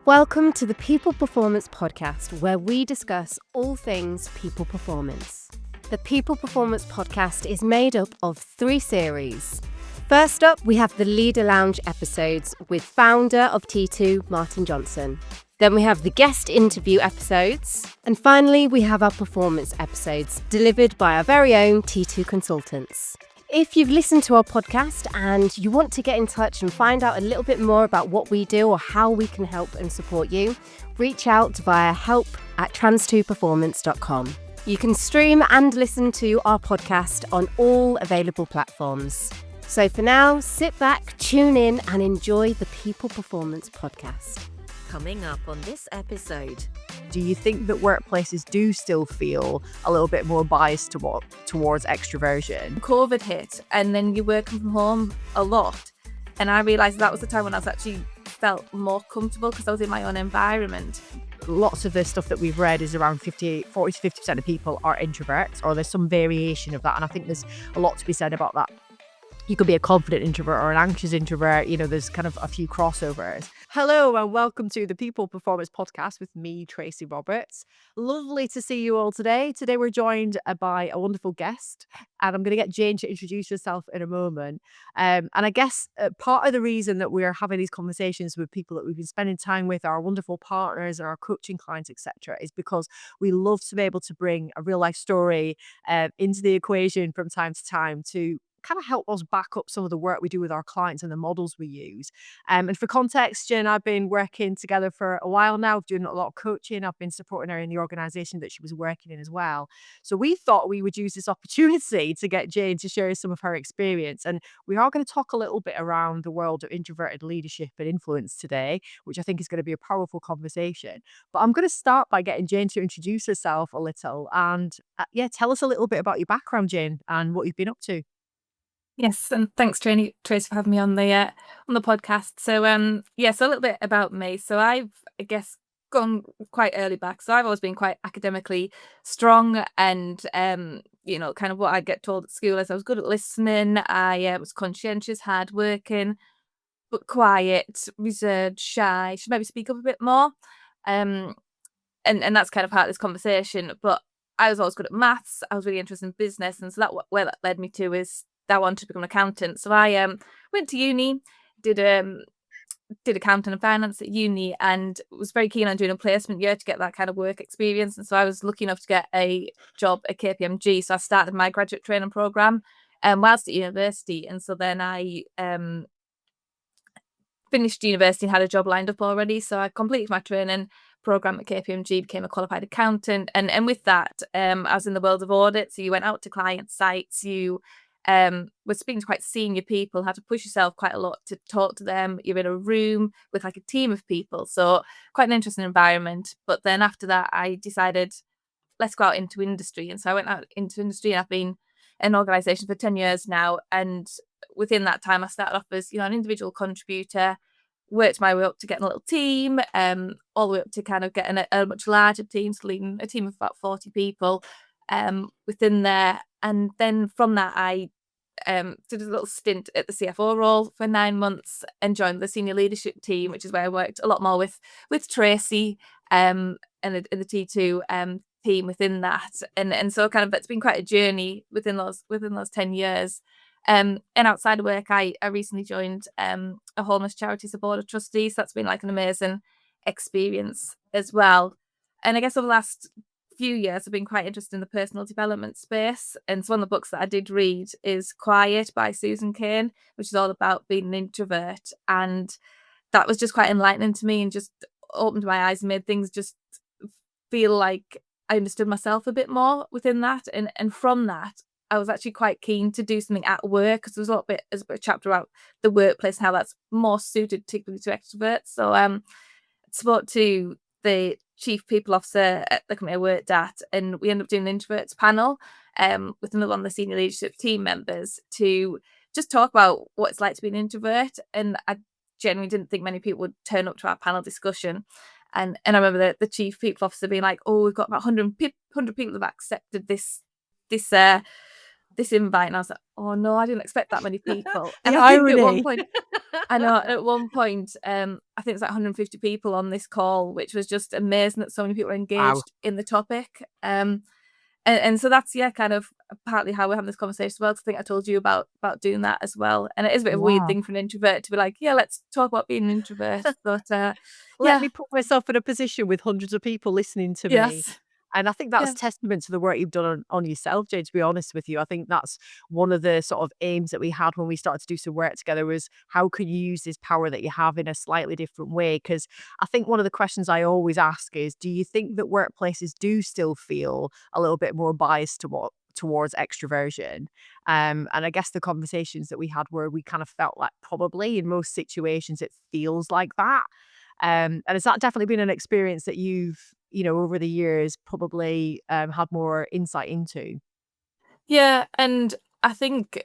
Welcome to the People Performance Podcast, where we discuss all things people performance. The People Performance Podcast is made up of 3 series. First up, we have the Leader Lounge episodes with founder of T2, Martin Johnson. Then we have the guest interview episodes. And finally, we have our performance episodes delivered by our very own T2 consultants. If you've listened to our podcast and you want to get in touch and find out a little bit more about what we do or how we can help and support you, reach out via help@trans2performance.com. You can stream and listen to our podcast on all available platforms. So for now, sit back, tune in and enjoy the People Performance Podcast. Coming up on this episode. Do you think that workplaces do still feel a little bit more biased towards extroversion? COVID hit and then you're working from home a lot. And I realised that was the time when I was actually felt more comfortable because I was in my own environment. Lots of the stuff that we've read is around 40 to 50% of people are introverts, or there's some variation of that. And I think there's a lot to be said about that. You could be a confident introvert or an anxious introvert. You know, there's kind of a few crossovers. Hello and welcome to the People Performance Podcast with me, Tracy Roberts. Lovely to see you all today. Today we're joined by a wonderful guest, and I'm going to get Jane to introduce herself in a moment. And I guess part of the reason that we're having these conversations with people that we've been spending time with, our wonderful partners and our coaching clients, etc., is because we love to be able to bring a real life story into the equation from time to time to kind of help us back up some of the work we do with our clients and the models we use. And for context, Jen and I have been working together for a while now, doing a lot of coaching. I've been supporting her in the organisation that she was working in as well. So we thought we would use this opportunity to get Jane to share some of her experience. And we are going to talk a little bit around the world of introverted leadership and influence today, which I think is going to be a powerful conversation. But I'm going to start by getting Jane to introduce herself a little and tell us a little bit about your background, Jane, and what you've been up to. Yes, and thanks, Tracy, for having me on the podcast. So, so a little bit about me. So I've, gone quite early back. So I've always been quite academically strong, and kind of what I get told at school is I was good at listening. I was conscientious, hardworking, but quiet, reserved, shy. Should maybe speak up a bit more. And that's kind of part of this conversation. But I was always good at maths. I was really interested in business, and so where that led me to is I wanted to become an accountant. So I went to uni, did accounting and finance at uni, and was very keen on doing a placement year to get that kind of work experience. And so I was lucky enough to get a job at KPMG. So I started my graduate training program whilst at university. And so then I finished university and had a job lined up already. So I completed my training program at KPMG, became a qualified accountant. And with that, I was in the world of audit. So you went out to client sites, you was speaking to quite senior people, had to push yourself quite a lot to talk to them. You're in a room with like a team of people, so quite an interesting environment. But then after that, I decided, let's go out into industry. And so I went out into industry, and I've been in an organisation for 10 years now. And within that time, I started off as an individual contributor, worked my way up to getting a little team, all the way up to kind of getting a much larger team, so leading a team of about 40 people within there. And then from that, I did a little stint at the CFO role for 9 months and joined the senior leadership team, which is where I worked a lot more with Tracy and the T2 team within that. And so kind of it's been quite a journey within those 10 years. And outside of work, I recently joined a homeless charity's board of trustees. That's been like an amazing experience as well. And I guess over the last few years I've been quite interested in the personal development space, and so one of the books that I did read is Quiet by Susan Cain, which is all about being an introvert, and that was just quite enlightening to me and just opened my eyes and made things just feel like I understood myself a bit more within that. And from that, I was actually quite keen to do something at work, because there was a bit of a chapter about the workplace and how that's more suited particularly to extroverts. So I spoke to the chief people officer at the company I worked at, and we ended up doing an introverts panel with another one of the senior leadership team members to just talk about what it's like to be an introvert. And I genuinely didn't think many people would turn up to our panel discussion. And I remember the chief people officer being like, "Oh, we've got about 100 people that have accepted this this invite, and I was like, oh no, I didn't expect that many people. The And I think at one irony. point, I know at one point, I think it's like 150 people on this call, which was just amazing that so many people were Wow. engaged in the topic. And so that's kind of partly how we're having this conversation as well. 'Cause I think I told you about doing that as well. And it is a bit of a weird Yeah. thing for an introvert to be like, yeah, let's talk about being an introvert. But Let yeah, me put myself in a position with hundreds of people listening to me. yes, And I think yeah, that's testament to the work you've done on yourself, Jade, to be honest with you. I think that's one of the sort of aims that we had when we started to do some work together was how can you use this power that you have in a slightly different way? Because I think one of the questions I always ask is, do you think that workplaces do still feel a little bit more biased towards extroversion? And I guess the conversations that we had where we kind of felt like probably in most situations it feels like that. And has that definitely been an experience that you've, over the years probably had more insight into? yeah. And I think,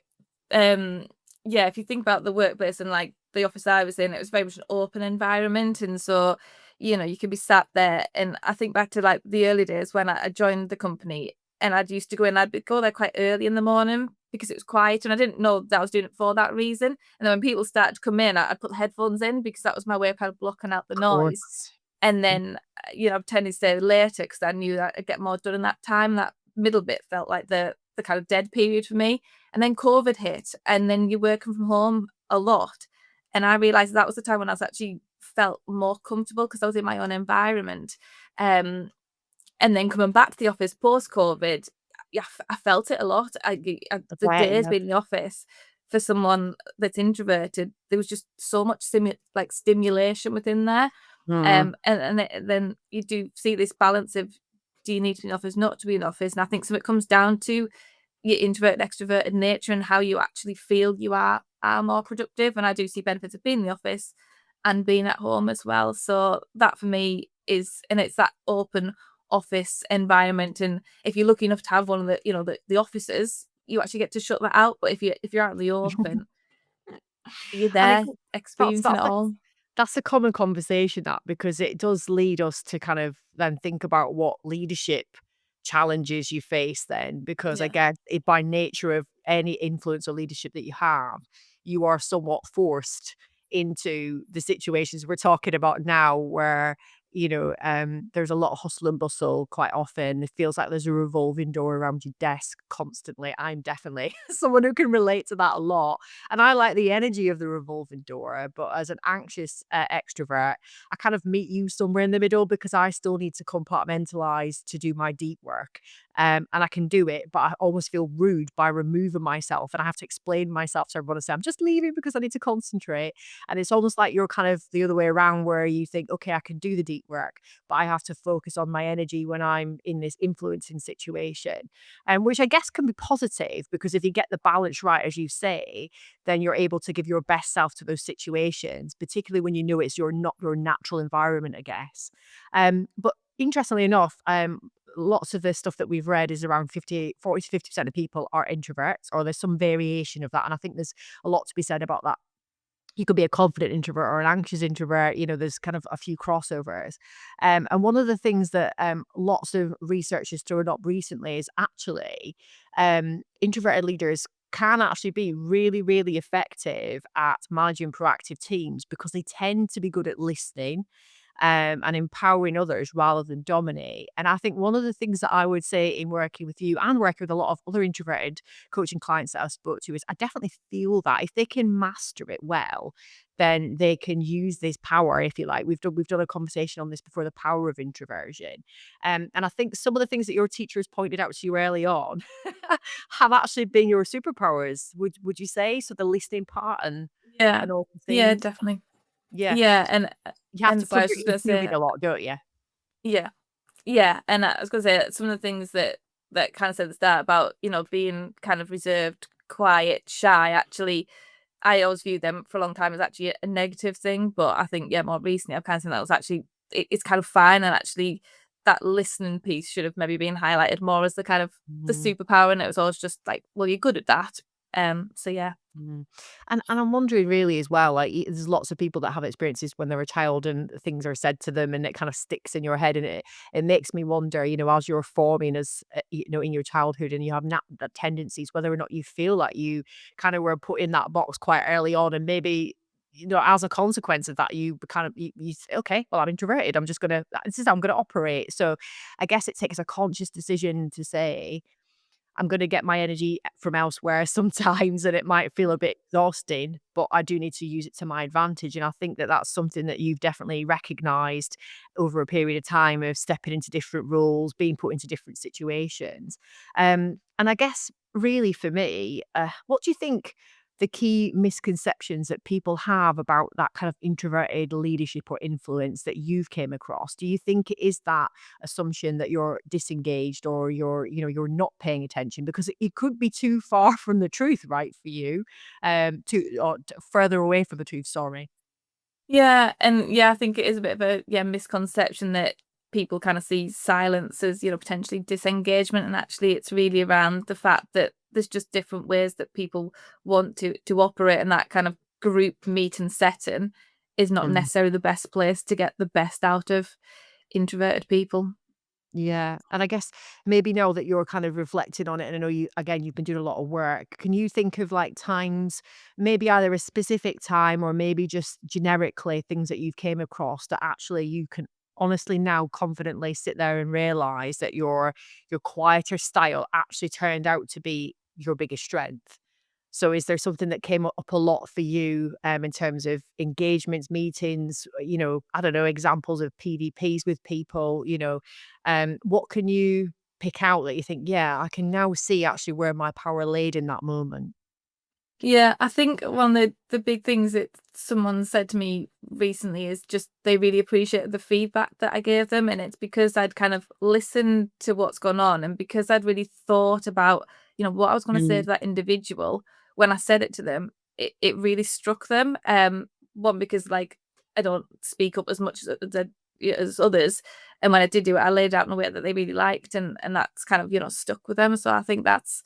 yeah, if you think about the workplace and like the office I was in, it was very much an open environment. And so, you could be sat there. And I think back to like the early days when I joined the company and I'd used to go in, go there quite early in the morning because it was quiet and I didn't know that I was doing it for that reason. And then when people started to come in, I'd put the headphones in because that was my way of kind of blocking out the Of noise. course. And then, I've tended to stay later because I knew that I'd get more done in that time. That middle bit felt like the kind of dead period for me. And then COVID hit, and then you're working from home a lot. And I realized that was the time when I was actually felt more comfortable because I was in my own environment. Um, and then coming back to the office post COVID, yeah, I felt it a lot. I The bet, days yeah. being in the office for someone that's introverted, there was just so much stimulation within there. Mm. Then you do see this balance of do you need to be in the office, not to be in the office? And I think some of it comes down to your introverted, extroverted nature and how you actually feel you are more productive. And I do see benefits of being in the office and being at home as well. So that for me is, and it's that open office environment. And if you're lucky enough to have one of the offices, you actually get to shut that out. But if you're out in the open, you're And I there think that's experiencing it that's a all. That's a common conversation that because it does lead us to kind of then think about what leadership challenges you face then because I Yeah. guess by nature of any influence or leadership that you have, you are somewhat forced into the situations we're talking about now where there's a lot of hustle and bustle quite often. It feels like there's a revolving door around your desk constantly. I'm definitely someone who can relate to that a lot. And I like the energy of the revolving door, but as an anxious extrovert, I kind of meet you somewhere in the middle because I still need to compartmentalize to do my deep work. And I can do it, but I almost feel rude by removing myself and I have to explain myself to everyone and say, I'm just leaving because I need to concentrate. And it's almost like you're kind of the other way around where you think, okay, I can do the deep work, but I have to focus on my energy when I'm in this influencing situation. And which I guess can be positive because if you get the balance right, as you say, then you're able to give your best self to those situations, particularly when you know it's not your natural environment, I guess. But interestingly enough, lots of the stuff that we've read is around 40 to 50% of people are introverts, or there's some variation of that. And I think there's a lot to be said about that. You could be a confident introvert or an anxious introvert. There's kind of a few crossovers. And one of the things that lots of research has thrown up recently is actually introverted leaders can actually be really, really effective at managing proactive teams because they tend to be good at listening and empowering others rather than dominate. And I think one of the things that I would say in working with you and working with a lot of other introverted coaching clients that I've spoke to is I definitely feel that if they can master it well, then they can use this power, if you like. We've done a conversation on this before, the power of introversion. And I think some of the things that your teachers pointed out to you early on have actually been your superpowers. Would you say? So the listening part Yeah. and all the Yeah, things. definitely. Yeah. Yeah, and You have to so I plug was your just gonna EQ in say, a lot, don't you? yeah, yeah, and I was gonna say that some of the things that kind of said at the start about being kind of reserved, quiet, shy. Actually, I always viewed them for a long time as actually a negative thing, but I think more recently I've kind of seen that was actually it's kind of fine, and actually that listening piece should have maybe been highlighted more as the kind of the Mhm. superpower, and it was always just like, well, you're good at that, So yeah. Mm. And I'm wondering really as well, like there's lots of people that have experiences when they're a child and things are said to them and it kind of sticks in your head and it makes me wonder, as you're forming as in your childhood and you have tendencies, whether or not you feel like you kind of were put in that box quite early on and maybe as a consequence of that, you kind of you say, okay, well, I'm introverted. I'm just gonna this is how I'm gonna operate. So I guess it takes a conscious decision to say, I'm gonna get my energy from elsewhere sometimes, and it might feel a bit exhausting, but I do need to use it to my advantage, and I think that that's something that you've definitely recognized over a period of time of stepping into different roles, being put into different situations. And I guess really for me, what do you think the key misconceptions that people have about that kind of introverted leadership or influence that you've came across? Do you think it is that assumption that you're disengaged or you're not paying attention because it could be too far from the truth, right, for you, further away from the truth, sorry. Yeah, and yeah, I think it is a bit of a misconception that people kind of see silence as, potentially disengagement, and actually it's really around the fact that there's just different ways that people want to operate, and that kind of group meeting setting is not Mm. necessarily the best place to get the best out of introverted people. Yeah, and I guess maybe now that you're kind of reflecting on it, and I know you've been doing a lot of work. Can you think of like times, maybe either a specific time or maybe just generically things that you've came across that actually you can honestly now confidently sit there and realize that your quieter style actually turned out to be your biggest strength? So is there something that came up a lot for you, in terms of engagements, meetings, I don't know, examples of PDPs with people, what can you pick out that you think, yeah, I can now see actually where my power laid in that moment? Yeah, I think one of the big things that someone said to me recently is just they really appreciated the feedback that I gave them. And it's because I'd kind of listened to what's gone on, and because I'd really thought about, what I was going to say to Mm. that individual when I said it to them. It really struck them. One, because like I don't speak up as much as others. And when I did do it, I laid out in a way that they really liked, and that's kind of, stuck with them. So I think that's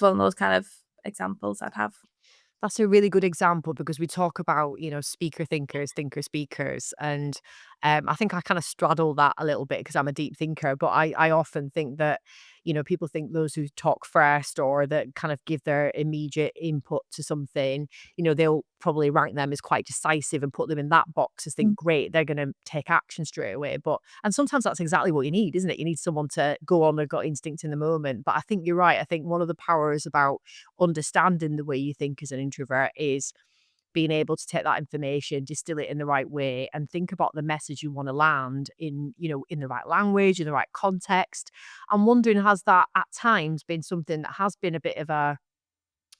one of those kind of examples I'd have. That's a really good example because we talk about, speaker thinkers, thinker speakers. And I think I kind of straddle that a little bit because I'm a deep thinker. But I often think that, people think those who talk first or that kind of give their immediate input to something, they'll probably rank them as quite decisive and put them in that box as think, great, they're going to take action straight away. And sometimes that's exactly what you need, isn't it? You need someone to go on a gut instinct in the moment. But I think you're right. I think one of the powers about understanding the way you think as an introvert is being able to take that information, distill it in the right way, and think about the message you want to land in, in the right language, in the right context. I'm wondering, has that at times been something that has been a bit of a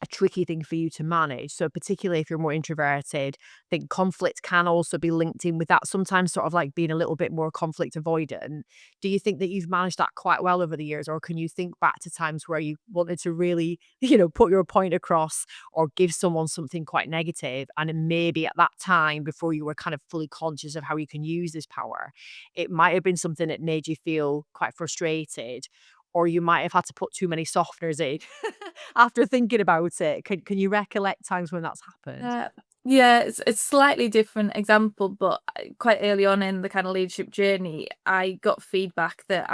tricky thing for you to manage? So particularly if you're more introverted, I think conflict can also be linked in with that, sometimes sort of like being a little bit more conflict avoidant. Do you think that you've managed that quite well over the years, or can you think back to times where you wanted to really, put your point across or give someone something quite negative, and then maybe at that time before you were kind of fully conscious of how you can use this power, it might have been something that made you feel quite frustrated, or you might have had to put too many softeners in after thinking about it. Can you recollect times when that's happened? Uh, yeah, it's slightly different example, but quite early on in the kind of leadership journey, I got feedback that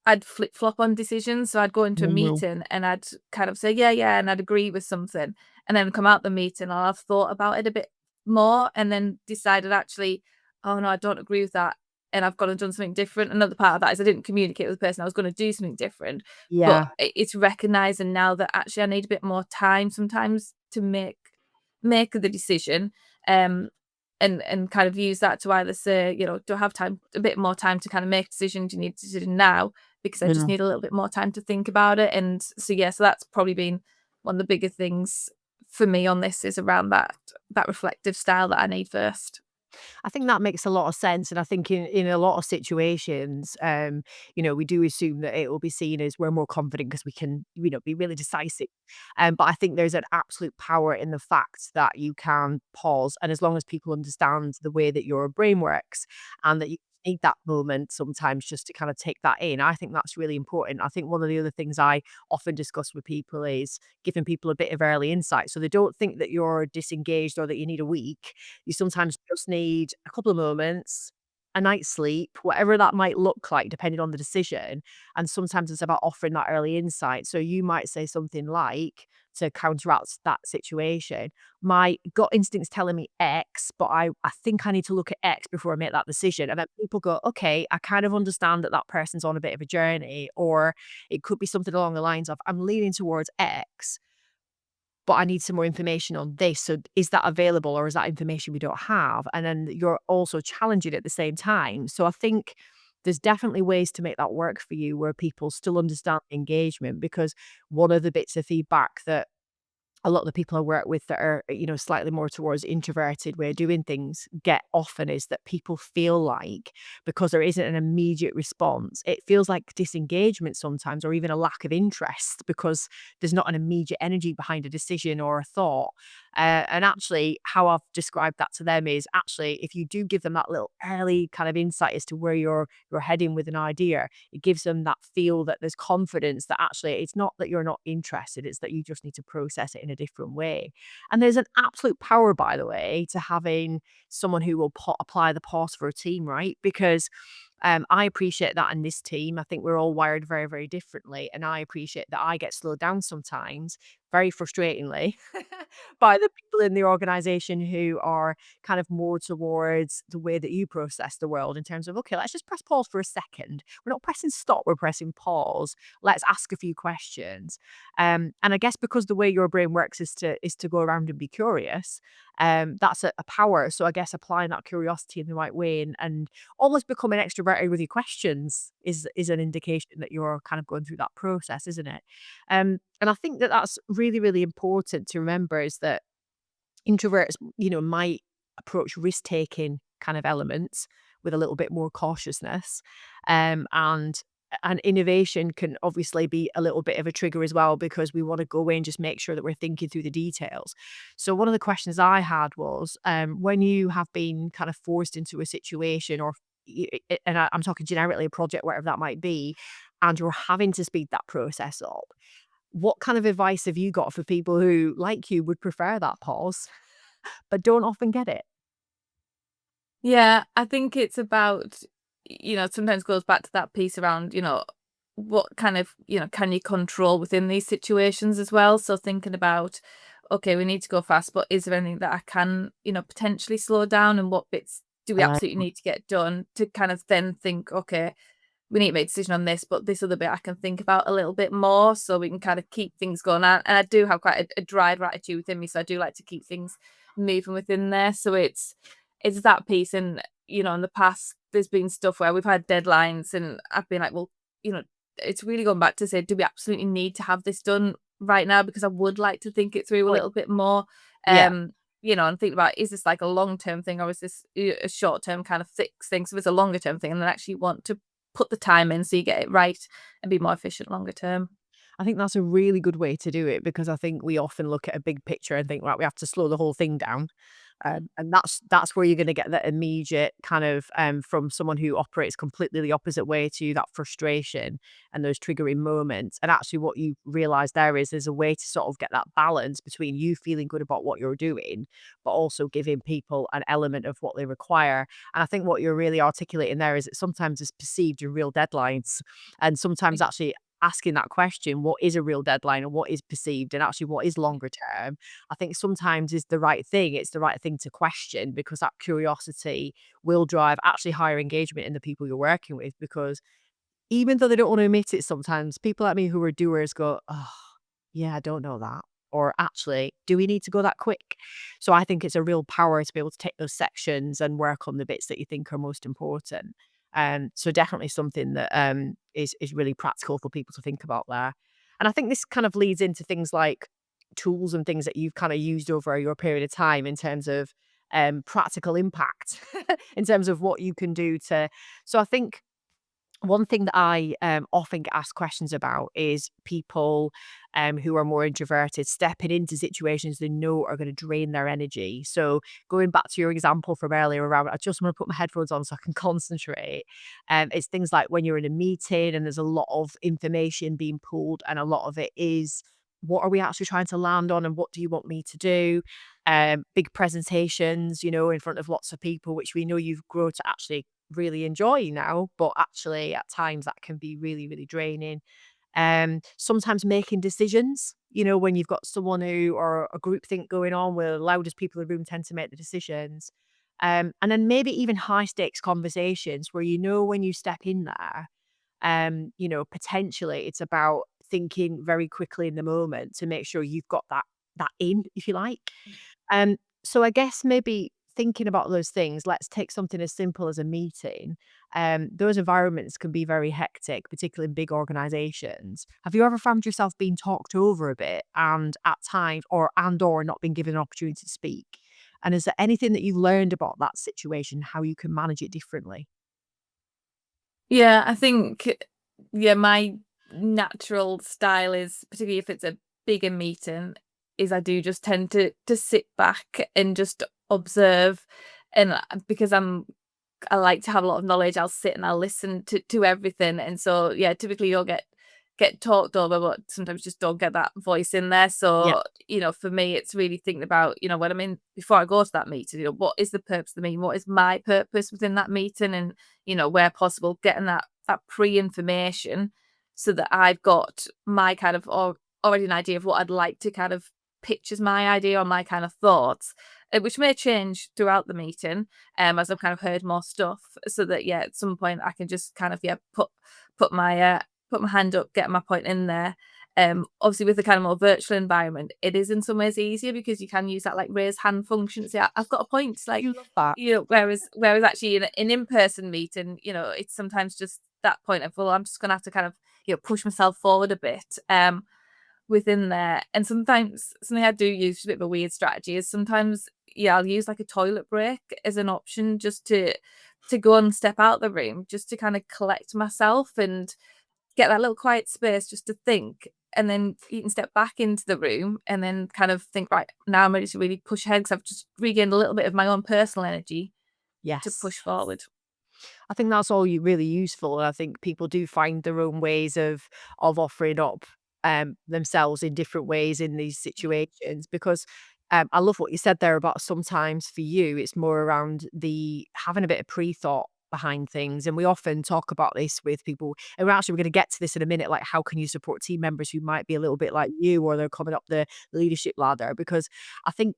I'd flip flop on decisions. So I'd go into a Mm. meeting and I'd kind of say, yeah, yeah, and I'd agree with something. And then come out the meeting, I'll have thought about it a bit more and then decided actually, oh no, I don't agree with that. And I've gone and done something different. Another part of that is I didn't communicate with the person I was going to do something different. But Yeah. it's recognizing now that actually I need a bit more time sometimes to make the decision, um, and kind of use that to either say, do I have time, a bit more time to kind of make a decision? Do you need a decision now? Because I just Yeah. need a little bit more time to think about it. And so yeah, so that's probably been one of the bigger things for me on this is around that reflective style that I need first. I think that makes a lot of sense, and I think in a lot of situations, we do assume that it will be seen as we're more confident because we can, be really decisive. But I think there's an absolute power in the fact that you can pause, and as long as people understand the way that your brain works, and that you need that moment sometimes just to kind of take that in. I think that's really important. I think one of the other things I often discuss with people is giving people a bit of early insight so they don't think that you're disengaged or that you need a week. You sometimes just need a couple of moments, a night's sleep, whatever that might look like, depending on the decision. And sometimes it's about offering that early insight. So you might say something like, to counteract that situation, my gut instinct's telling me X, but I think I need to look at X before I make that decision. And then people go, okay, I kind of understand that that person's on a bit of a journey, or it could be something along the lines of, I'm leaning towards X, but I need some more information on this. So is that available, or is that information we don't have? And then you're also challenging at the same time. So I think there's definitely ways to make that work for you where people still understand engagement, because one of the bits of feedback that a lot of the people I work with that are, slightly more towards introverted way of doing things get often is that people feel like, because there isn't an immediate response, it feels like disengagement sometimes, or even a lack of interest because there's not an immediate energy behind a decision or a thought. And actually, how I've described that to them is actually, if you do give them that little early kind of insight as to where you're heading with an idea, it gives them that feel that there's confidence that actually it's not that you're not interested, it's that you just need to process it in a different way. And there's an absolute power, by the way, to having someone who will apply the pause for a team, right? Because I appreciate that in this team. I think we're all wired very, very differently. And I appreciate that I get slowed down sometimes, very frustratingly, by the people in the organization who are kind of more towards the way that you process the world in terms of, okay, let's just press pause for a second. We're not pressing stop, we're pressing pause. Let's ask a few questions. And I guess because the way your brain works is to go around and be curious, that's a power. So I guess applying that curiosity in the right way and almost becoming extroverted with your questions is an indication that you're kind of going through that process, isn't it? And I think that that's really, really important to remember, is that introverts, might approach risk-taking kind of elements with a little bit more cautiousness. And innovation can obviously be a little bit of a trigger as well, because we want to go away and just make sure that we're thinking through the details. So one of the questions I had was, when you have been kind of forced into a situation, or I'm talking generically a project, whatever that might be, and you're having to speed that process up, what kind of advice have you got for people who, like you, would prefer that pause, but don't often get it? Yeah, I think it's about, sometimes goes back to that piece around, what kind of, can you control within these situations as well? So thinking about, okay, we need to go fast, but is there anything that I can, potentially slow down, and what bits do we Uh, absolutely need to get done, to kind of then think, okay, we need to make a decision on this, but this other bit I can think about a little bit more, so we can kind of keep things going. And I do have quite a drive attitude within me, so I do like to keep things moving within there. So it's that piece. And in the past, there's been stuff where we've had deadlines, and I've been like, well, it's really gone back to say, do we absolutely need to have this done right now? Because I would like to think it through a Like, little bit more. yeah, Um, and think about, is this like a long term thing, or is this a short term kind of fix thing? So if it's a longer term thing, and then actually want to put the time in so you get it right and be more efficient longer term. I think that's a really good way to do it, because I think we often look at a big picture and think, right, we have to slow the whole thing down. And that's where you're going to get that immediate kind of, from someone who operates completely the opposite way to you, that frustration and those triggering moments. And actually, what you realize there is there's a way to sort of get that balance between you feeling good about what you're doing, but also giving people an element of what they require. And I think what you're really articulating there is that sometimes it's perceived in real deadlines, and sometimes actually asking that question, what is a real deadline and what is perceived, and actually what is longer term, I think sometimes is the right thing. It's the right thing to question, because that curiosity will drive actually higher engagement in the people you're working with. Because even though they don't want to admit it, sometimes people like me who are doers go, oh, yeah, I don't know that. Or actually, do we need to go that quick? So I think it's a real power to be able to take those sections and work on the bits that you think are most important. So definitely something that is really practical for people to think about there. And I think this kind of leads into things like tools and things that you've kind of used over your period of time in terms of practical impact, in terms of what you can do to. So I think One thing that I often get asked questions about is people who are more introverted stepping into situations they know are going to drain their energy. So going back to your example from earlier around, I just want to put my headphones on so I can concentrate. It's things like when you're in a meeting and there's a lot of information being pulled, and a lot of it is, what are we actually trying to land on, and what do you want me to do? Big presentations, in front of lots of people, which we know you've grown to actually really enjoy now, but actually at times that can be really, really draining. Sometimes making decisions, when you've got someone who or a group think going on where the loudest people in the room tend to make the decisions. And then maybe even high stakes conversations where when you step in there, potentially it's about thinking very quickly in the moment to make sure you've got that in, if you like. So I guess maybe thinking about those things, let's take something as simple as a meeting. Those environments can be very hectic, particularly in big organizations. Have you ever found yourself being talked over a bit and at times or not been given an opportunity to speak? And is there anything that you learned about that situation, how you can manage it differently? Yeah, I think, yeah, my natural style is, particularly if it's a bigger meeting, is I do just tend to sit back and just observe. And because I like to have a lot of knowledge, I'll sit and I'll listen to everything. And so yeah, typically you'll get talked over, but sometimes just don't get that voice in there. Yeah. So, for me, it's really thinking about, when I'm in before I go to that meeting, what is the purpose of the meeting? What is my purpose within that meeting? And, where possible, getting that pre-information so that I've got my kind of already an idea of what I'd like to kind of pitch as my idea or my kind of thoughts, which may change throughout the meeting, as I've kind of heard more stuff, so that yeah, at some point I can just kind of put my put my hand up, get my point in there. Obviously, with the kind of more virtual environment, it is in some ways easier because you can use that like raise hand function. So I've got a point. Like, You love that. whereas actually in an in-person meeting, it's sometimes just that point of, well, I'm just gonna have to kind of push myself forward a bit. Within there. And sometimes something I do use, which is a bit of a weird strategy, is sometimes, yeah, I'll use like a toilet break as an option just to go and step out the room, just to kind of collect myself and get that little quiet space just to think. And then you can step back into the room and then kind of think, right, now I'm ready to really push ahead because I've just regained a little bit of my own personal energy to Yes. push forward. I think that's all really useful, and I think people do find their own ways of offering up themselves in different ways in these situations. Because I love what you said there about sometimes for you it's more around the having a bit of pre-thought behind things, and we often talk about this with people, and we're going to get to this in a minute, like how can you support team members who might be a little bit like you or they're coming up the leadership ladder. Because I think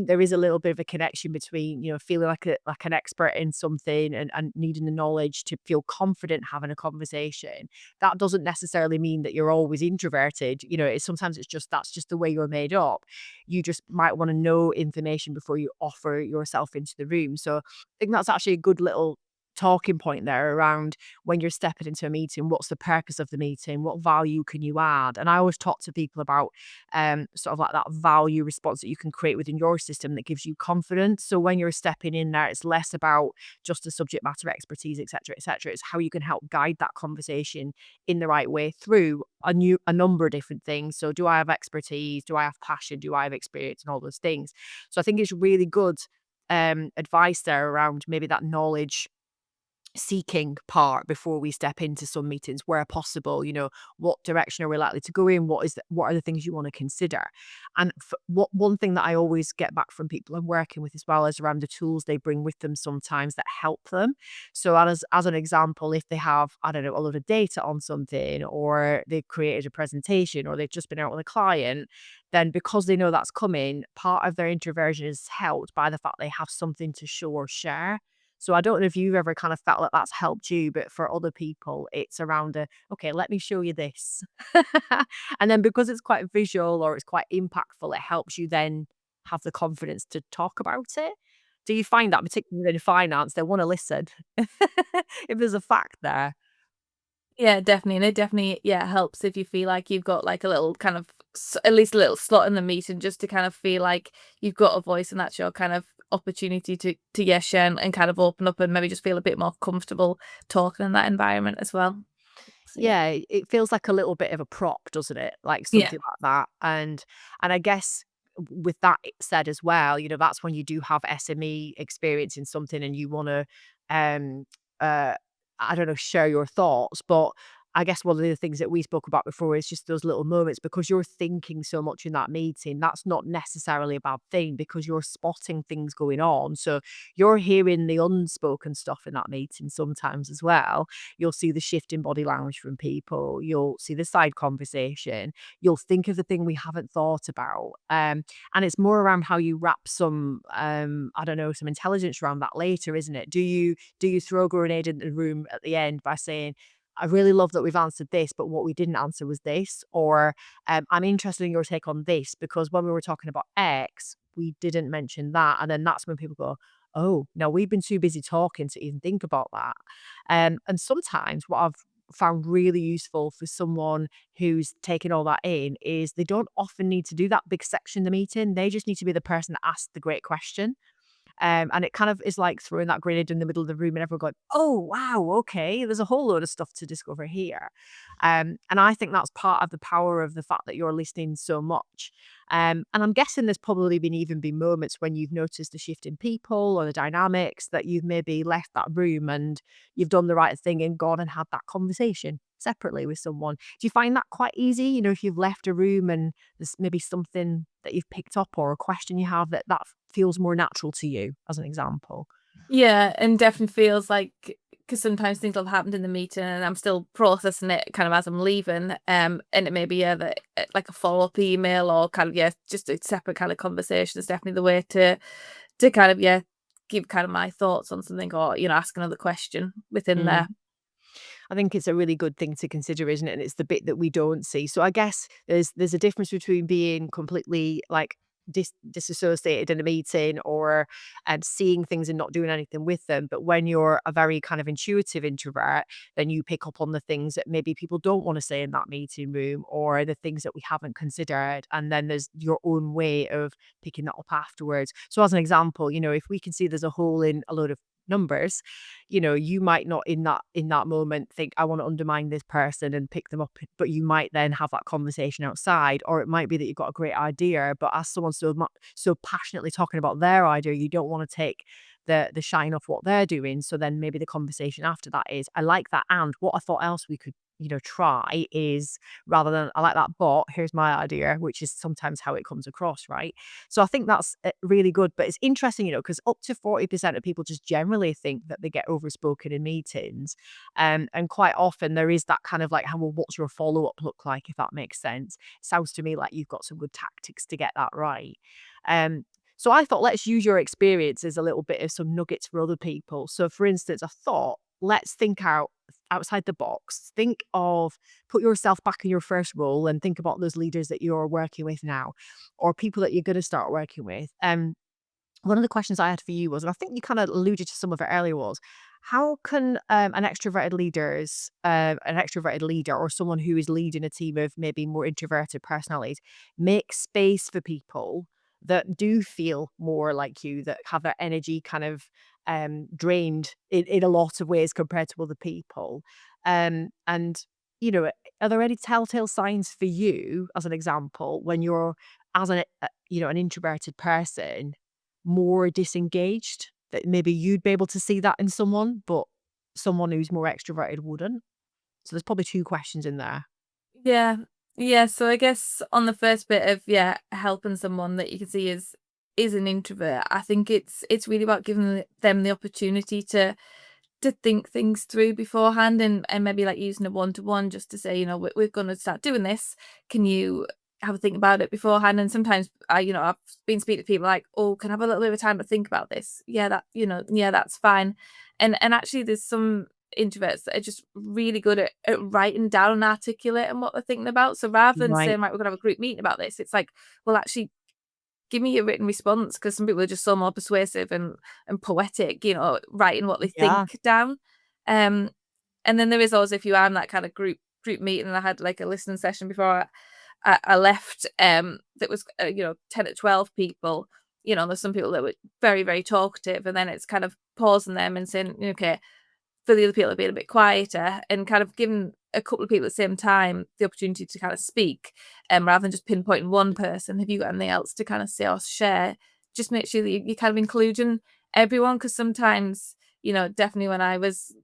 there is a little bit of a connection between, feeling like an expert in something and needing the knowledge to feel confident having a conversation. That doesn't necessarily mean that you're always introverted. Sometimes it's just that's just the way you're made up. You just might want to know information before you offer yourself into the room. So I think that's actually a good little talking point there around when you're stepping into a meeting, what's the purpose of the meeting? What value can you add? And I always talk to people about sort of like that value response that you can create within your system that gives you confidence. So when you're stepping in there, it's less about just the subject matter expertise, et cetera, et cetera. It's how you can help guide that conversation in the right way through a number of different things. So do I have expertise? Do I have passion? Do I have experience? And all those things. So I think it's really good advice there around maybe that knowledge seeking part before we step into some meetings where possible. What direction are we likely to go in? What are the things you want to consider? And what one thing that I always get back from people I'm working with as well is around the tools they bring with them sometimes that help them. So as an example, if they have, I don't know, a lot of data on something, or they've created a presentation, or they've just been out with a client, then because they know that's coming, part of their introversion is helped by the fact they have something to show or share. So I don't know if you've ever kind of felt like that's helped you, but for other people, it's around okay, let me show you this. And then because it's quite visual or it's quite impactful, it helps you then have the confidence to talk about it. Do you find that particularly in finance, they want to listen if there's a fact there? Yeah, definitely. And it definitely, yeah, helps if you feel like you've got like a little kind of at least a little slot in the meeting, just to kind of feel like you've got a voice, and that's your kind of opportunity to share and kind of open up and maybe just feel a bit more comfortable talking in that environment as well. So yeah. Yeah, it feels like a little bit of a prop, doesn't it? Like Yeah. something like that. And I guess with that said as well, that's when you do have SME experience in something and you want to um uh I don't know, share your thoughts. But I guess one of the things that we spoke about before is just those little moments, because you're thinking so much in that meeting. That's not necessarily a bad thing because you're spotting things going on. So you're hearing the unspoken stuff in that meeting sometimes as well. You'll see the shift in body language from people. You'll see the side conversation. You'll think of the thing we haven't thought about. And it's more around how you wrap some, I don't know, some intelligence around that later, isn't it? Do you throw a grenade in the room at the end by saying, I really love that we've answered this, but what we didn't answer was this. Or I'm interested in your take on this because when we were talking about X, we didn't mention that. And then that's when people go, oh, no, we've been too busy talking to even think about that. And sometimes what I've found really useful for someone who's taken all that in is they don't often need to do that big section in the meeting. They just need to be the person that asked the great question. And it kind of is like throwing that grenade in the middle of the room and everyone going, oh, wow, okay, there's a whole load of stuff to discover here. And I think that's part of the power of the fact that you're listening so much. And I'm guessing there's probably been moments when you've noticed a shift in people or the dynamics that you've maybe left that room and you've done the right thing and gone and had that conversation separately with someone. Do you find that quite easy? If you've left a room and there's maybe something that you've picked up or a question you have that feels more natural to you, as an example. Yeah, and definitely feels like, because sometimes things have happened in the meeting and I'm still processing it kind of as I'm leaving, and it may be like a follow-up email or kind of just a separate kind of conversation is definitely the way to kind of give kind of my thoughts on something, or ask another question within there. I think it's a really good thing to consider, isn't it? And it's the bit that we don't see. So I guess there's a difference between being completely like disassociated in a meeting or seeing things and not doing anything with them. But when you're a very kind of intuitive introvert, then you pick up on the things that maybe people don't want to say in that meeting room or the things that we haven't considered. And then there's your own way of picking that up afterwards. So as an example, if we can see there's a hole in a load of numbers, you might not in that moment think I want to undermine this person and pick them up, but you might then have that conversation outside. Or it might be that you've got a great idea, but as someone so passionately talking about their idea, you don't want to take the shine off what they're doing. So then maybe the conversation after that is, I like that, and what I thought else we could try is, rather than I like that, but here's my idea, which is sometimes how it comes across, right? So I think that's really good. But it's interesting, because up to 40% of people just generally think that they get overspoken in meetings. And quite often there is that kind of like, well, what's your follow-up look like, if that makes sense? It sounds to me like you've got some good tactics to get that right. So I thought, let's use your experience as a little bit of some nuggets for other people. So for instance, I thought, let's think outside the box. Put yourself back in your first role and think about those leaders that you're working with now, or people that you're going to start working with. One of the questions I had for you was, and I think you kind of alluded to some of it earlier, was how can an extroverted leader or someone who is leading a team of maybe more introverted personalities make space for people that do feel more like you, that have their energy kind of drained in a lot of ways compared to other people. And are there any telltale signs for you, as an example, when you're as an introverted person more disengaged, that maybe you'd be able to see that in someone, but someone who's more extroverted wouldn't? So there's probably two questions in there. Yeah. Yeah, so I guess on the first bit of, helping someone that you can see is an introvert, I think it's really about giving them the opportunity to think things through beforehand, and maybe like using a one-to-one just to say, we're going to start doing this. Can you have a think about it beforehand? And sometimes I've been speaking to people like, oh, can I have a little bit of time to think about this? Yeah, that's fine. And actually there's some introverts that are just really good at writing down and articulating what they're thinking about. So rather than Right. saying like, we're gonna have a group meeting about this, it's like, well, actually give me a written response, because some people are just so more persuasive and poetic, writing what they Yeah. think down. And then there is also, if you are in that kind of group meeting, and I had like a listening session before, I left that was 10 to 12 people. There's some people that were very, very talkative, and then it's kind of pausing them and saying, okay, for the other people being a bit quieter, and kind of giving a couple of people at the same time the opportunity to kind of speak, rather than just pinpointing one person. Have you got anything else to kind of say or share? Just make sure that you're kind of including everyone, because sometimes, definitely when I was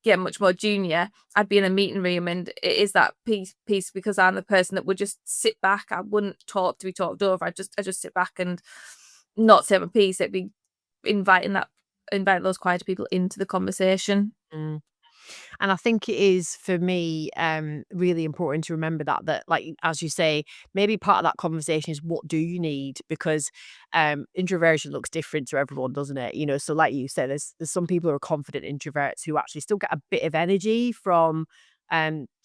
getting much more junior, I'd be in a meeting room, and it is that piece because I'm the person that would just sit back. I wouldn't talk to be talked over. I just sit back and not say my piece. It'd be invite those quieter people into the conversation. Mm. And I think it is for me really important to remember that like as you say, maybe part of that conversation is what do you need, because introversion looks different to everyone, doesn't it? So like you said, there's some people who are confident introverts who actually still get a bit of energy from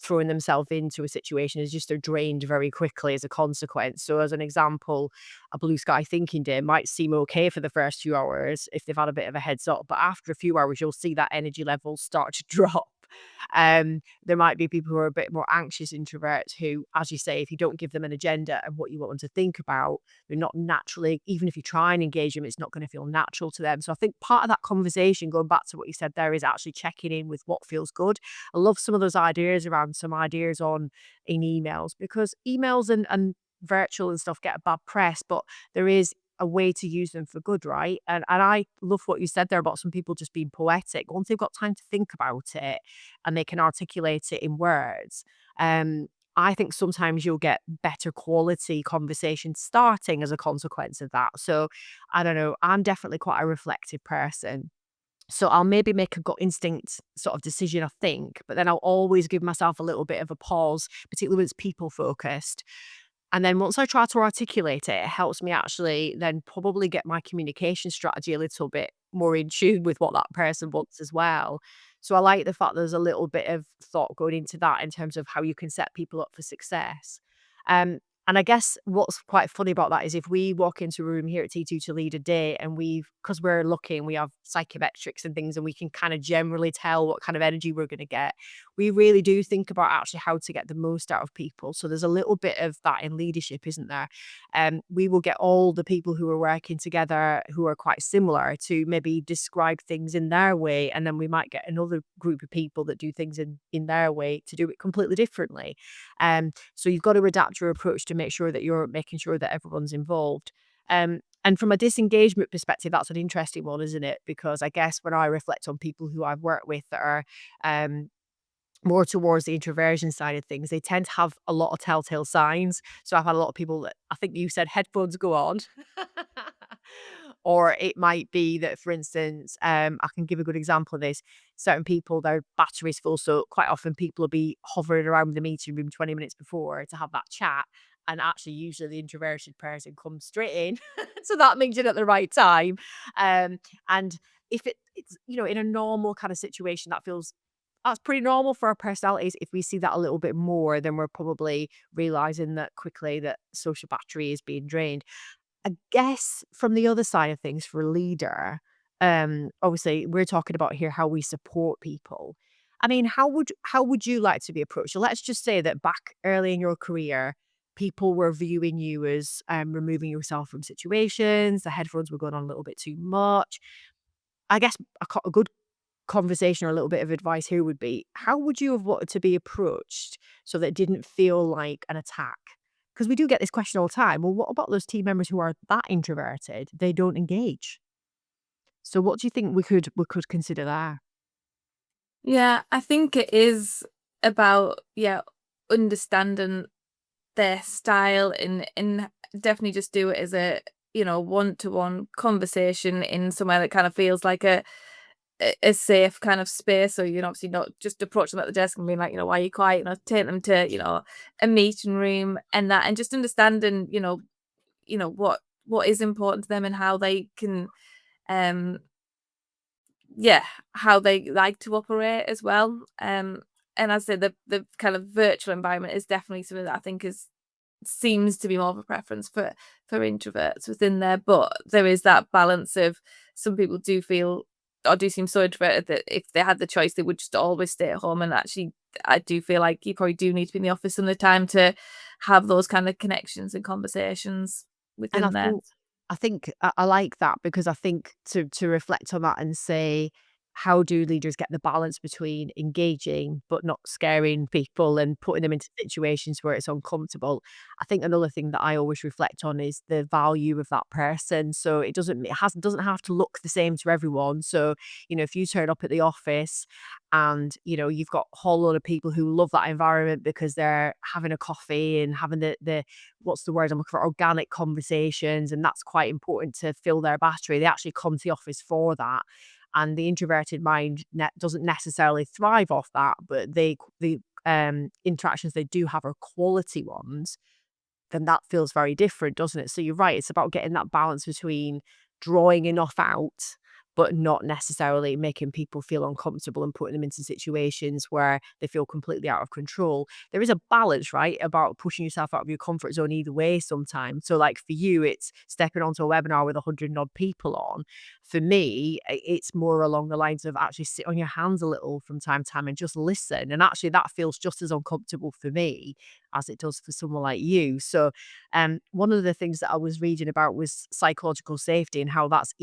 throwing themselves into a situation. Is just they're drained very quickly as a consequence. So as an example, a blue sky thinking day might seem okay for the first few hours if they've had a bit of a heads up, but after a few hours you'll see that energy level start to drop. There might be people who are a bit more anxious introverts who, as you say, if you don't give them an agenda and what you want them to think about, they're not naturally, even if you try and engage them, it's not going to feel natural to them. So I think part of that conversation, going back to what you said there, is actually checking in with what feels good. I love some of those ideas around some ideas in emails, because emails and virtual and stuff get a bad press, but there is a way to use them for good, right? And I love what you said there about some people just being poetic. Once they've got time to think about it and they can articulate it in words, I think sometimes you'll get better quality conversations starting as a consequence of that. So I don't know, I'm definitely quite a reflective person. So I'll maybe make a gut instinct sort of decision, I think, but then I'll always give myself a little bit of a pause, particularly when it's people focused. And then once I try to articulate it, it helps me actually then probably get my communication strategy a little bit more in tune with what that person wants as well. So I like the fact there's a little bit of thought going into that in terms of how you can set people up for success. And I guess what's quite funny about that is if we walk into a room here at T2 to lead a day and because we're looking, we have psychometrics and things and we can kind of generally tell what kind of energy we're going to get. We really do think about actually how to get the most out of people. So there's a little bit of that in leadership, isn't there? We will get all the people who are working together who are quite similar to maybe describe things in their way. And then we might get another group of people that do things in their way to do it completely differently. So you've got to adapt your approach to make sure that you're making sure that everyone's involved. And from a disengagement perspective, that's an interesting one, isn't it? Because I guess when I reflect on people who I've worked with that are more towards the introversion side of things, they tend to have a lot of telltale signs. So I've had a lot of people that, I think you said, headphones go on. Or it might be that, for instance, I can give a good example of this. Certain people, their battery's full. So quite often people will be hovering around the meeting room 20 minutes before to have that chat. And actually, usually the introverted person comes straight in to that meeting at the right time. And if it's, in a normal kind of situation, that's pretty normal for our personalities. If we see that a little bit more, then we're probably realizing that quickly that social battery is being drained. I guess from the other side of things, for a leader, obviously we're talking about here how we support people. I mean, how would you like to be approached? So let's just say that back early in your career, people were viewing you as removing yourself from situations. The headphones were going on a little bit too much. I guess a good conversation or a little bit of advice here would be, how would you have wanted to be approached so that it didn't feel like an attack? Because we do get this question all the time. Well, what about those team members who are that introverted? They don't engage. So what do you think we could consider there? Yeah, I think it is about understanding their style, and definitely just do it as a one-to-one conversation in somewhere that kind of feels like a safe kind of space. So obviously not just approach them at the desk and being like, why are you quiet? Take them to a meeting room, and just understanding what is important to them and how they can um how they like to operate as well. And as I say, the kind of virtual environment is definitely something that I think seems to be more of a preference for introverts within there. But there is that balance of some people do feel or do seem so introverted that if they had the choice, they would just always stay at home. And actually, I do feel like you probably do need to be in the office some of the time to have those kind of connections and conversations And within there. I think I like that, because I think to reflect on that and say, how do leaders get the balance between engaging but not scaring people and putting them into situations where it's uncomfortable? I think another thing that I always reflect on is the value of that person. So doesn't have to look the same to everyone. So, if you turn up at the office and, you've got a whole lot of people who love that environment because they're having a coffee and having the what's the word I'm looking for, organic conversations, and that's quite important to fill their battery. They actually come to the office for that. And the introverted mind doesn't necessarily thrive off that, but the interactions they do have are quality ones. Then that feels very different, doesn't it? So you're right, it's about getting that balance between drawing enough out, but not necessarily making people feel uncomfortable and putting them into situations where they feel completely out of control. There is a balance, right, about pushing yourself out of your comfort zone either way sometimes. So, like for you, it's stepping onto a webinar with 100 odd people on. For me, it's more along the lines of actually sit on your hands a little from time to time and just listen. And actually, that feels just as uncomfortable for me as it does for someone like you. So, one of the things that I was reading about was psychological safety, and how there's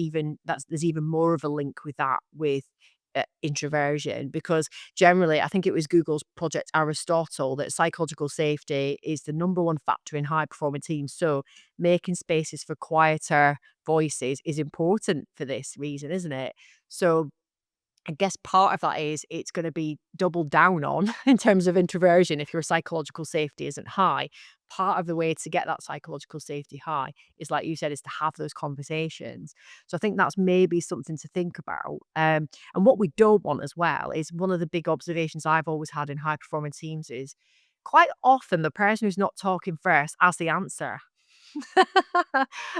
even more of a link with that with introversion, because generally, I think it was Google's Project Aristotle that psychological safety is the number one factor in high performing teams. So making spaces for quieter voices is important for this reason, isn't it? So I guess part of that is it's going to be doubled down on in terms of introversion if your psychological safety isn't high. Part of the way to get that psychological safety high is, like you said, is to have those conversations. So I think that's maybe something to think about. And what we don't want as well is, one of the big observations I've always had in high performing teams is quite often the person who's not talking first has the answer.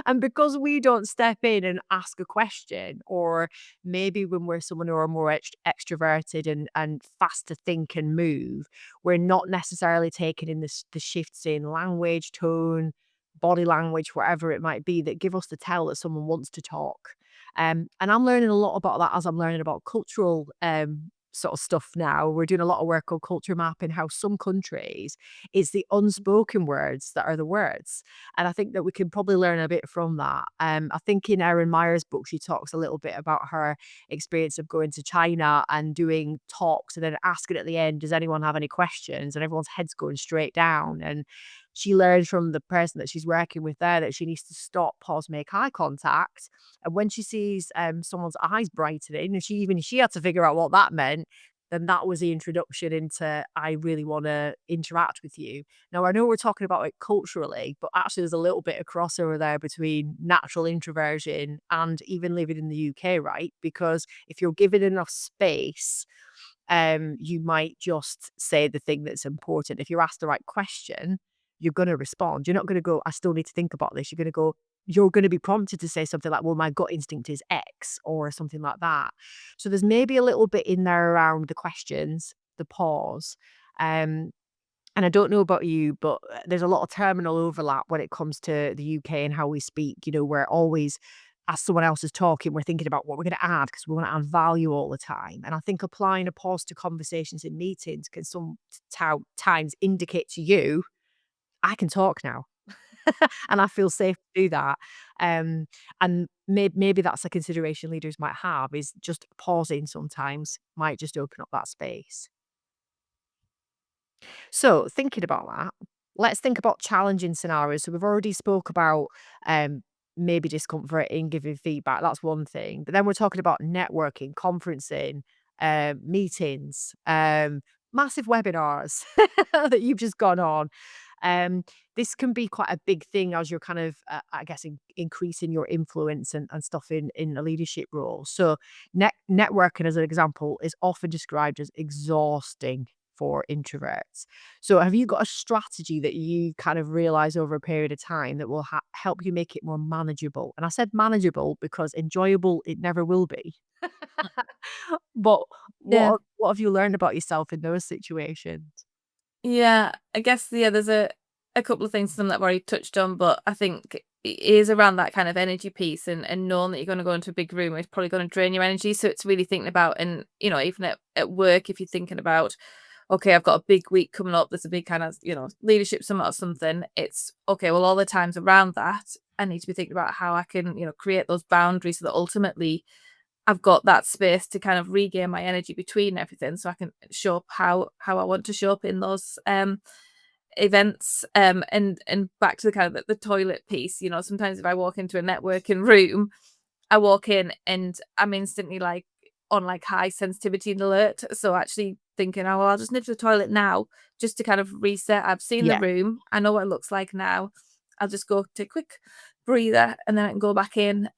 And because we don't step in and ask a question, or maybe when we're someone who are more extroverted and fast to think and move, we're not necessarily taking in the shifts in language, tone, body language, whatever it might be, that give us the tell that someone wants to talk. And I'm learning a lot about that as I'm learning about cultural sort of stuff now. We're doing a lot of work on culture mapping, how some countries, it's the unspoken words that are the words. And I think that we can probably learn a bit from that. I think in Erin Meyer's book, she talks a little bit about her experience of going to China and doing talks and then asking at the end, does anyone have any questions? And everyone's head's going straight down. And she learned from the person that she's working with there that she needs to stop, pause, make eye contact. And when she sees someone's eyes brightening, and she had to figure out what that meant, then that was the introduction into, I really want to interact with you. Now, I know we're talking about it culturally, but actually there's a little bit of crossover there between natural introversion and even living in the UK, right? Because if you're given enough space, you might just say the thing that's important. If you're asked the right question, you're going to respond. You're not going to go, I still need to think about this. You're going to be prompted to say something like, well, my gut instinct is X, or something like that. So there's maybe a little bit in there around the questions, the pause. Um, and I don't know about you, but there's a lot of terminal overlap when it comes to the UK and how we speak. We're always, as someone else is talking, we're thinking about what we're going to add because we want to add value all the time. And I think applying a pause to conversations in meetings can sometimes indicate to you, I can talk now. And I feel safe to do that. And maybe that's a consideration leaders might have, is just pausing sometimes might just open up that space. So thinking about that, let's think about challenging scenarios. So we've already spoke about maybe discomfort in giving feedback. That's one thing. But then we're talking about networking, conferencing, meetings, massive webinars that you've just gone on. This can be quite a big thing as you're kind of, I guess, increasing your influence and stuff in a leadership role. So networking, as an example, is often described as exhausting for introverts. So have you got a strategy that you kind of realize over a period of time that will help you make it more manageable? And I said manageable because enjoyable it never will be. But Yeah. what have you learned about yourself in those situations? Yeah, I guess, there's a couple of things, some that I've already touched on, but I think it is around that kind of energy piece, and knowing that you're gonna go into a big room, it's probably gonna drain your energy, so it's really thinking about, and, even at work, if you're thinking about, okay, I've got a big week coming up, there's a big kind of, leadership summit or something. It's okay, well, all the times around that, I need to be thinking about how I can, create those boundaries so that ultimately I've got that space to kind of regain my energy between everything, so I can show up how I want to show up in those events. And back to the kind of the toilet piece. Sometimes if I walk into a networking room, I walk in and I'm instantly like on like high sensitivity and alert. So actually thinking, oh well, I'll just nip to the toilet now just to kind of reset. I've seen the Yeah. room. I know what it looks like now. I'll just go take a quick breather and then I can go back in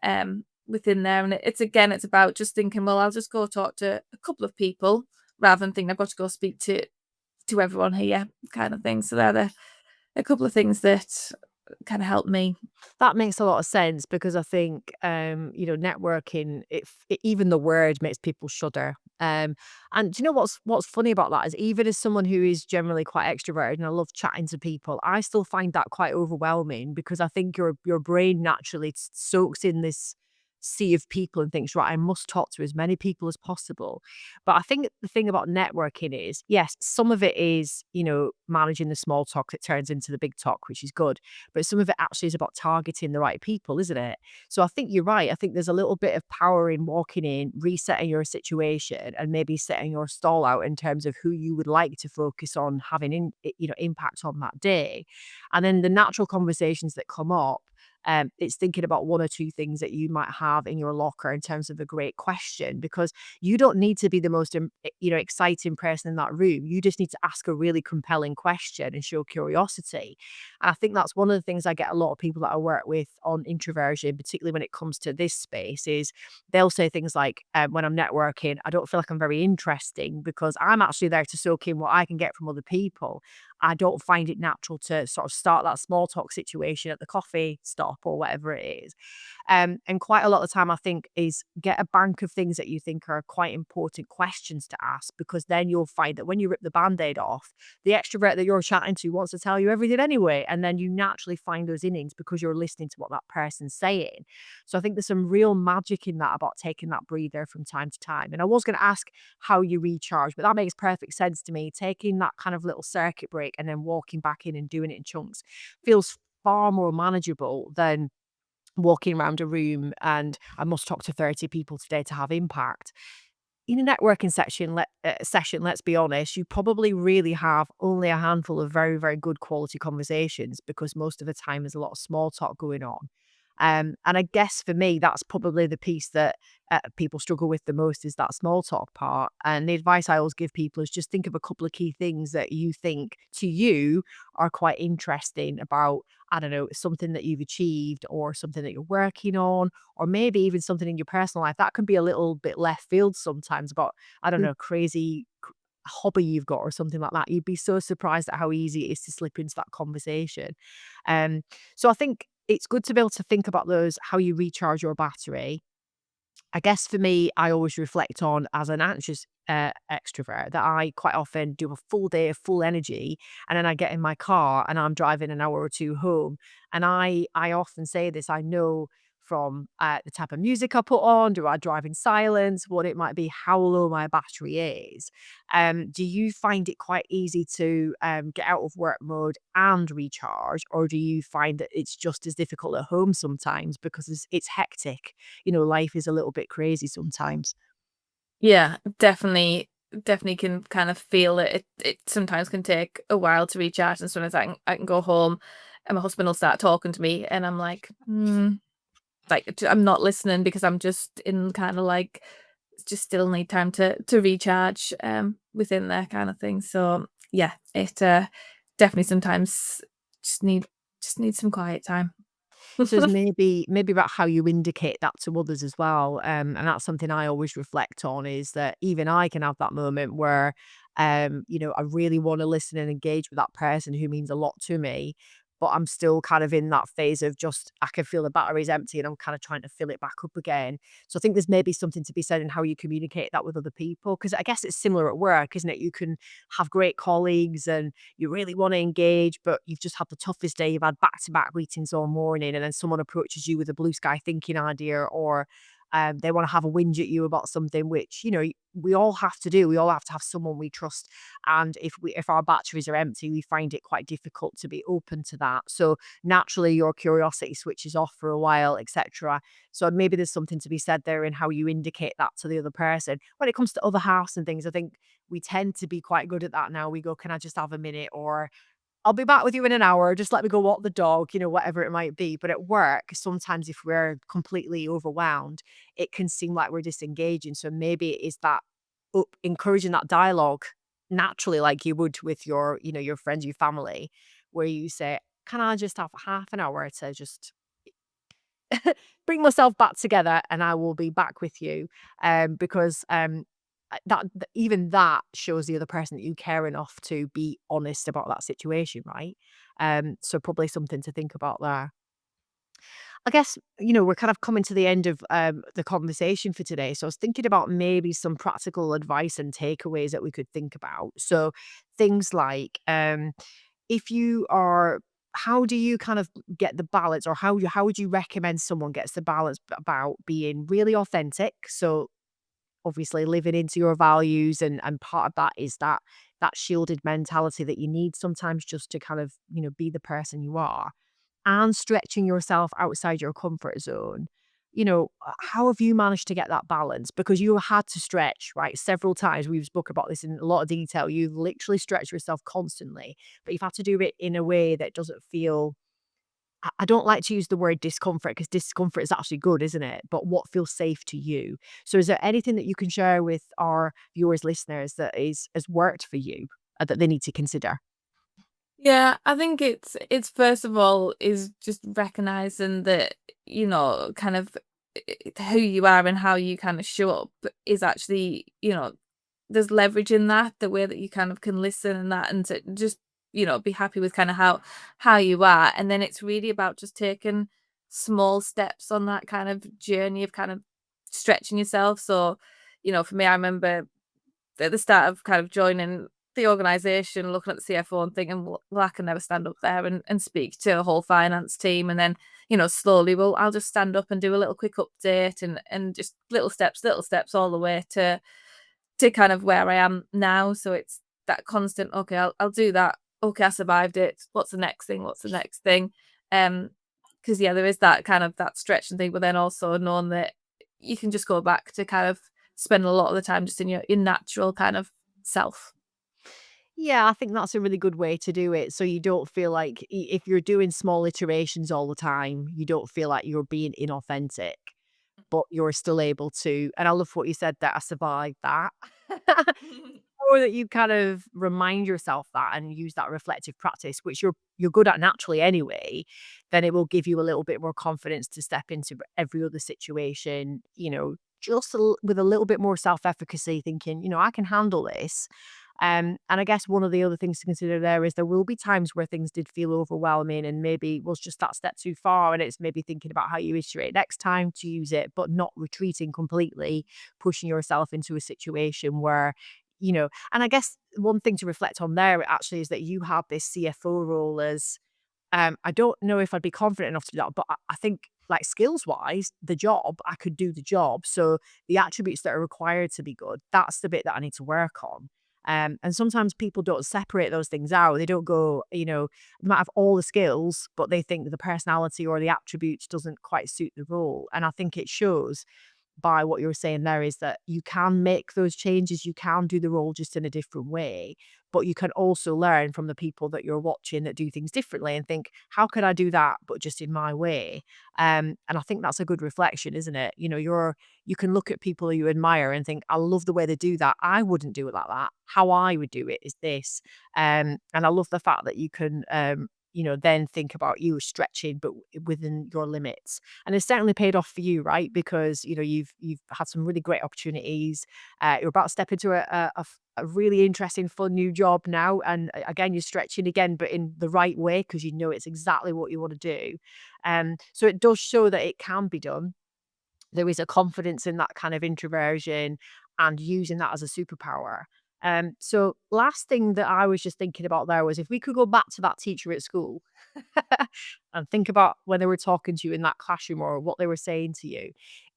within there. And it's about just thinking, well, I'll just go talk to a couple of people rather than thinking I've got to go speak to everyone here kind of thing. So they're a couple of things that kind of help me. That makes a lot of sense because I think, networking, even the word makes people shudder. And do you know what's funny about that is even as someone who is generally quite extroverted and I love chatting to people, I still find that quite overwhelming because I think your brain naturally soaks in this sea of people and thinks, right, I must talk to as many people as possible. But I think the thing about networking is, yes, some of it is, managing the small talk that turns into the big talk, which is good. But some of it actually is about targeting the right people, isn't it? So I think you're right. I think there's a little bit of power in walking in, resetting your situation, and maybe setting your stall out in terms of who you would like to focus on having impact on that day. And then the natural conversations that come up. It's thinking about one or two things that you might have in your locker in terms of a great question, because you don't need to be the most exciting person in that room. You just need to ask a really compelling question and show curiosity. And I think that's one of the things I get a lot of people that I work with on introversion, particularly when it comes to this space, is they'll say things like, when I'm networking, I don't feel like I'm very interesting because I'm actually there to soak in what I can get from other people. I don't find it natural to sort of start that small talk situation at the coffee stop or whatever it is. And quite a lot of the time, I think, is get a bank of things that you think are quite important questions to ask, because then you'll find that when you rip the band-aid off, the extrovert that you're chatting to wants to tell you everything anyway. And then you naturally find those innings because you're listening to what that person's saying. So I think there's some real magic in that about taking that breather from time to time. And I was going to ask how you recharge, but that makes perfect sense to me. Taking that kind of little circuit break and then walking back in and doing it in chunks feels far more manageable than walking around a room and I must talk to 30 people today to have impact. In a networking session, let's be honest, you probably really have only a handful of very, very good quality conversations because most of the time there's a lot of small talk going on. And I guess for me, that's probably the piece that people struggle with the most is that small talk part. And the advice I always give people is just think of a couple of key things that you think to you are quite interesting about, I don't know, something that you've achieved or something that you're working on, or maybe even something in your personal life. That can be a little bit left field sometimes about, I don't know, crazy hobby you've got or something like that. You'd be so surprised at how easy it is to slip into that conversation. Um, so I think it's good to be able to think about those, how you recharge your battery. I guess for me, I always reflect on as an anxious extrovert that I quite often do a full day of full energy, and then I get in my car and I'm driving an hour or two home. And I often say this. I know from the type of music I put on, do I drive in silence, what it might be, how low my battery is. Do you find it quite easy to get out of work mode and recharge, or do you find that it's just as difficult at home sometimes because it's hectic? Life is a little bit crazy sometimes. Yeah, definitely can kind of feel it. It sometimes can take a while to recharge, and sometimes I can go home and my husband will start talking to me and I'm like, I'm not listening because I'm just in kind of like just still need time to recharge within there kind of thing. So yeah, it definitely sometimes just need just need some quiet time. So it's maybe about how you indicate that to others as well. And that's something I always reflect on is that even I can have that moment where, I really want to listen and engage with that person who means a lot to me. But I'm still kind of in that phase of just, I can feel the battery's empty and I'm kind of trying to fill it back up again. So I think there's maybe something to be said in how you communicate that with other people. Cause I guess it's similar at work, isn't it? You can have great colleagues and you really want to engage, but you've just had the toughest day. You've had back to back meetings all morning, and then someone approaches you with a blue sky thinking idea or They want to have a whinge at you about something, which, we all have to do. We all have to have someone we trust. And if our batteries are empty, we find it quite difficult to be open to that. So naturally your curiosity switches off for a while, etc. So maybe there's something to be said there in how you indicate that to the other person. When it comes to other halves and things, I think we tend to be quite good at that now. We go, can I just have a minute? Or I'll be back with you in an hour. Just let me go walk the dog, whatever it might be. But at work, sometimes if we're completely overwhelmed, it can seem like we're disengaging. So maybe it is that encouraging that dialogue naturally, like you would with your friends, your family, where you say, can I just have half an hour to just bring myself back together and I will be back with you. Because even that shows the other person that you care enough to be honest about that situation, right? So probably something to think about there. I guess, we're kind of coming to the end of the conversation for today. So I was thinking about maybe some practical advice and takeaways that we could think about. So things like, if you are, how do you kind of get the balance, or how would you recommend someone gets the balance about being really authentic? So obviously living into your values, and part of that is that shielded mentality that you need sometimes just to kind of, be the person you are, and stretching yourself outside your comfort zone. How have you managed to get that balance? Because you had to stretch, right? Several times. We've spoken about this in a lot of detail. You literally stretch yourself constantly, but you've had to do it in a way that doesn't feel, I don't like to use the word discomfort, because discomfort is actually good, isn't it? But what feels safe to you? So is there anything that you can share with our viewers, listeners, that has worked for you, that they need to consider? Yeah, I think it's first of all is just recognizing that, kind of who you are and how you kind of show up is actually, there's leverage in that, the way that you kind of can listen and that, and to just, be happy with kind of how you are. And then it's really about just taking small steps on that kind of journey of kind of stretching yourself. So, for me, I remember at the start of kind of joining the organization, looking at the CFO and thinking, well, I can never stand up there and speak to a whole finance team. And then, slowly, well, I'll just stand up and do a little quick update, and just little steps all the way to kind of where I am now. So it's that constant, okay, I'll do that. Okay, I survived it. What's the next thing? What's the next thing? Because yeah, there is that kind of that stretch and thing, but then also knowing that you can just go back to kind of spend a lot of the time just in your natural kind of self. Yeah, I think that's a really good way to do it. So you don't feel like, if you're doing small iterations all the time, you don't feel like you're being inauthentic, but you're still able to. And I love what you said, that I survived that. Or that you kind of remind yourself that and use that reflective practice, which you're good at naturally anyway, then it will give you a little bit more confidence to step into every other situation, just with a little bit more self-efficacy, thinking, I can handle this. And I guess one of the other things to consider there is there will be times where things did feel overwhelming and maybe was just that step too far. And it's maybe thinking about how you iterate next time to use it, but not retreating completely, pushing yourself into a situation where, and I guess one thing to reflect on there actually is that you have this CFO role as, I don't know if I'd be confident enough to do that, but I think, like, skills wise, the job, I could do the job. So the attributes that are required to be good, that's the bit that I need to work on. And sometimes people don't separate those things out. They don't go, they might have all the skills, but they think that the personality or the attributes doesn't quite suit the role. And I think it shows by what you were saying there, is that you can make those changes, you can do the role just in a different way, but you can also learn from the people that you're watching that do things differently and think, how could I do that, but just in my way? And I think that's a good reflection, isn't it? You can look at people you admire and think, I love the way they do that. I wouldn't do it like that. How I would do it is this. And I love the fact that you can, then think about you stretching, but within your limits. And it's certainly paid off for you, right? Because you've had some really great opportunities. You're about to step into a really interesting, fun new job now, and again, you're stretching again, but in the right way, because it's exactly what you want to do. So it does show that it can be done. There is a confidence in that kind of introversion and using that as a superpower. So last thing that I was just thinking about there was, if we could go back to that teacher at school and think about when they were talking to you in that classroom or what they were saying to you,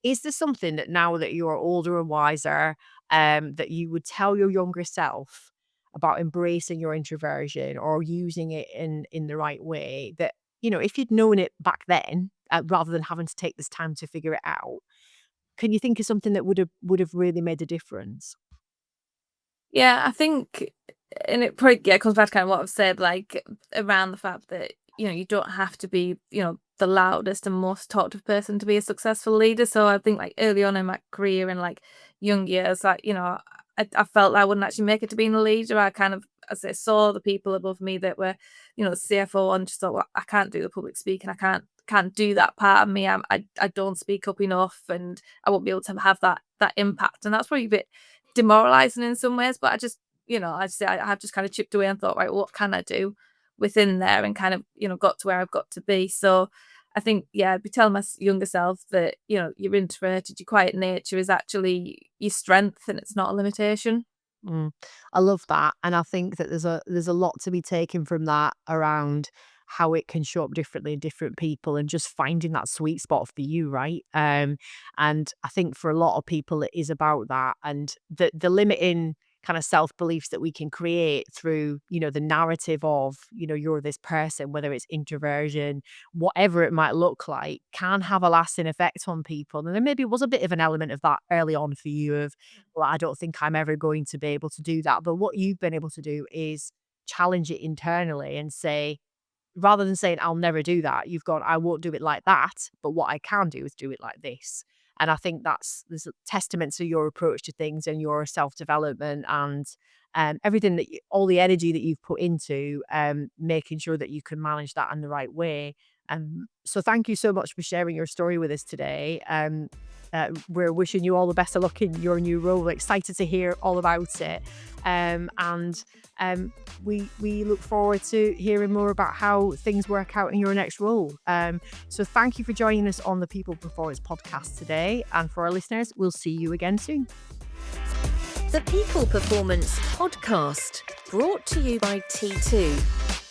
Is there something that now that you're older and wiser, that you would tell your younger self about embracing your introversion or using it in the right way that, if you'd known it back then, rather than having to take this time to figure it out, can you think of something that would have really made a difference? Yeah, I think, and it probably comes back to kind of what I've said, like around the fact that you don't have to be the loudest and most talkative person to be a successful leader. So I think like early on in my career and like young years, like I felt I wouldn't actually make it to being a leader. I kind of, as I saw the people above me that were the CFO, and just thought, well, I can't do the public speaking. I can't do that part of me. I don't speak up enough, and I won't be able to have that impact. And that's probably a bit demoralizing in some ways, but I just, I have just kind of chipped away and thought, right, what can I do within there, and kind of, got to where I've got to be. So I think, yeah, I'd be telling my younger self that, you're introverted, your quiet nature is actually your strength and it's not a limitation. Mm, I love that, and I think that there's a lot to be taken from that around how it can show up differently in different people, and just finding that sweet spot for you, right? And I think for a lot of people, it is about that, and the limiting kind of self beliefs that we can create through the narrative of you're this person, whether it's introversion, whatever it might look like, can have a lasting effect on people. And there maybe was a bit of an element of that early on for you of, well, I don't think I'm ever going to be able to do that. But what you've been able to do is challenge it internally and say, rather than saying, I'll never do that, you've gone, I won't do it like that, but what I can do is do it like this. And I think there's a testament to your approach to things and your self-development and everything all the energy that you've put into making sure that you can manage that in the right way. So thank you so much for sharing your story with us today. We're wishing you all the best of luck in your new role. We're excited to hear all about it. And we look forward to hearing more about how things work out in your next role. So thank you for joining us on the People Performance podcast today. And for our listeners, we'll see you again soon. The People Performance Podcast, brought to you by T2.